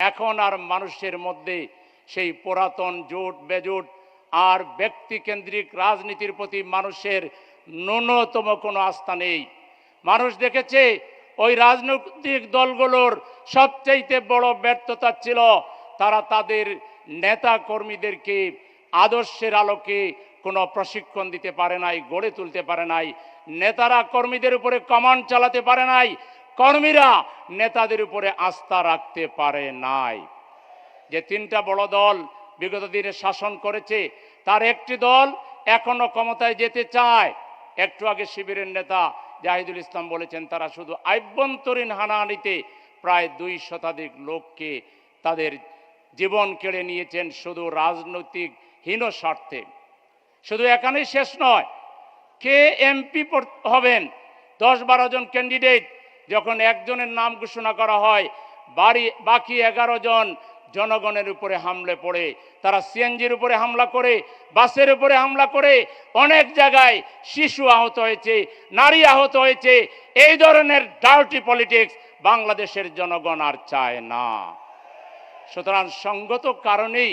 এখন আর মানুষের মধ্যে সেই পুরাতন জোট বেজোট আর ব্যক্তিকেন্দ্রিক রাজনীতির প্রতি মানুষের ন্যূনতম কোনো আস্থা নেই। মানুষ দেখেছে ওই রাজনৈতিক দলগুলোর সবচাইতে বড় ব্যর্থতা ছিল তারা তাদের নেতা কর্মীদেরকে আদর্শের আলোকে কোনো প্রশিক্ষণ দিতে পারে নাই, গড়ে তুলতে পারে নাই। নেতারা কর্মীদের উপরে কমান্ড চালাতে পারে নাই, কর্মীরা নেতাদের উপরে আস্থা রাখতে পারে নাই। যে তিনটা বড় দল বিগত দিনে শাসন করেছে তার একটি দল এখনো ক্ষমতায় যেতে চায়। একটু আগে শিবিরের নেতা জাহিদুল ইসলাম বলেছেন তারা শুধু আভ্যন্তরীণ হানাহানিতে প্রায় 2 শতাধিক লোককে তাদের জীবন কেড়ে নিয়েছেন শুধু রাজনৈতিক হীন স্বার্থে। শুধু এখানেই শেষ নয়, কে এমপি হবেন 10-12 জন ক্যান্ডিডেট যখন একজনের নাম ঘোষণা করা হয়, বাকি 11 জন জনগণের উপরে হামলে পড়ে। তারা সিএনজির উপরে হামলা করে, বাসের উপরে হামলা করে, অনেক জায়গায় শিশু আহত হয়েছে, নারী আহত হয়েছে। এই ধরনের ডার্টি পলিটিক্স বাংলাদেশের জনগণ আর চায় না। সুতরাং সঙ্গত কারণেই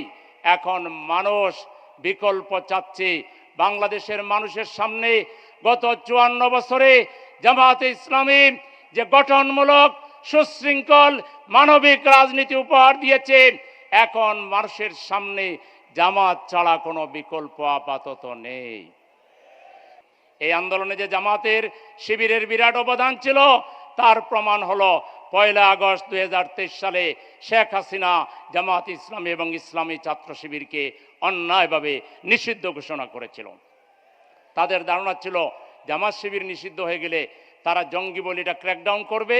এখন মানুষ বিকল্প চাচ্ছে। বাংলাদেশের মানুষের সামনে গত 54 বছরে জামায়াতে ইসলামী যে গঠনমূলক সুশৃঙ্খল মানবিক রাজনীতি উপহার দিয়েছে, এখন মানুষের সামনে জামাত ছাড়া কোনো বিকল্প আপাতত নেই। এই আন্দোলনে যে জামাতের শিবিরের বিরাট অবদান ছিল তার প্রমাণ হলো 1 আগস্ট 2023 সালে শেখ হাসিনা জামাত ইসলামী এবং ইসলামী ছাত্র শিবিরকে অন্যায়ভাবে নিষিদ্ধ ঘোষণা করেছিল। তাদের ধারণা ছিল জামাত শিবির নিষিদ্ধ হয়ে গেলে তারা জঙ্গি বলিটা ক্র্যাকডাউন করবে,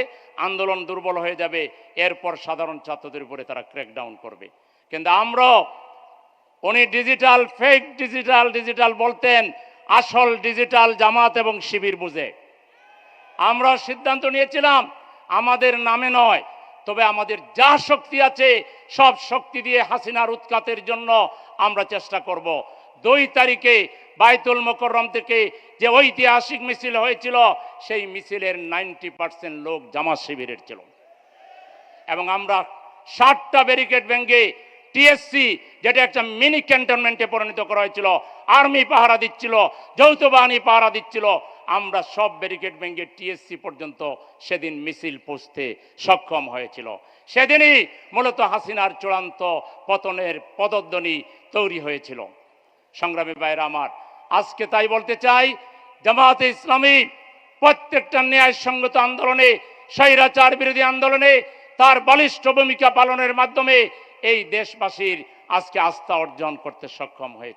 আন্দোলন দুর্বল হয়ে যাবে, এরপর সাধারণ ছাত্রদের উপরে তারা ক্র্যাকডাউন করবে। কিন্তু উনি ডিজিটাল ফেক ডিজিটাল বলতেন, আসল ডিজিটাল জামাত এবং শিবির বুঝে। আমরা সিদ্ধান্ত নিয়েছিলাম আমাদের নামে নয়, তবে আমাদের যা শক্তি আছে সব শক্তি দিয়ে হাসিনার উৎখাতের জন্য আমরা চেষ্টা করব। 2 তারিখে বাইতুল মোকাররম থেকে যে ঐতিহাসিক মিছিল হয়েছিল সেই মিছিলের 90% লোক জামাত শিবিরের ছিল এবং আমরা 60টা ব্যারিকেড ভেঙে টিএসসি, যেটা একটা মিনি ক্যান্টনমেন্টে পরিণত করা হয়েছিল, আর্মি পাহারা দিচ্ছিল, যৌথ বাহিনী পাহারা দিচ্ছিল, আমরা সব ব্যারিকেড ভেঙে টিএসসি পর্যন্ত সেদিন মিছিল পৌঁছতে সক্ষম হয়েছিল। সেদিনই মূলত হাসিনার চূড়ান্ত পতনের পদধ্বনি তৈরি হয়েছিল। সংগ্রামী ভাইরা আমার, আজকে তাই বলতে চাই, জামায়াতে ইসলামী প্রত্যেকটা ন্যায়সঙ্গত আন্দোলনে, স্বৈরাচার বিরোধী আন্দোলনে তার বলিষ্ঠ ভূমিকা পালনের মাধ্যমে এই দেশবাসীর আজকে আস্থা অর্জন করতে সক্ষম হয়েছে।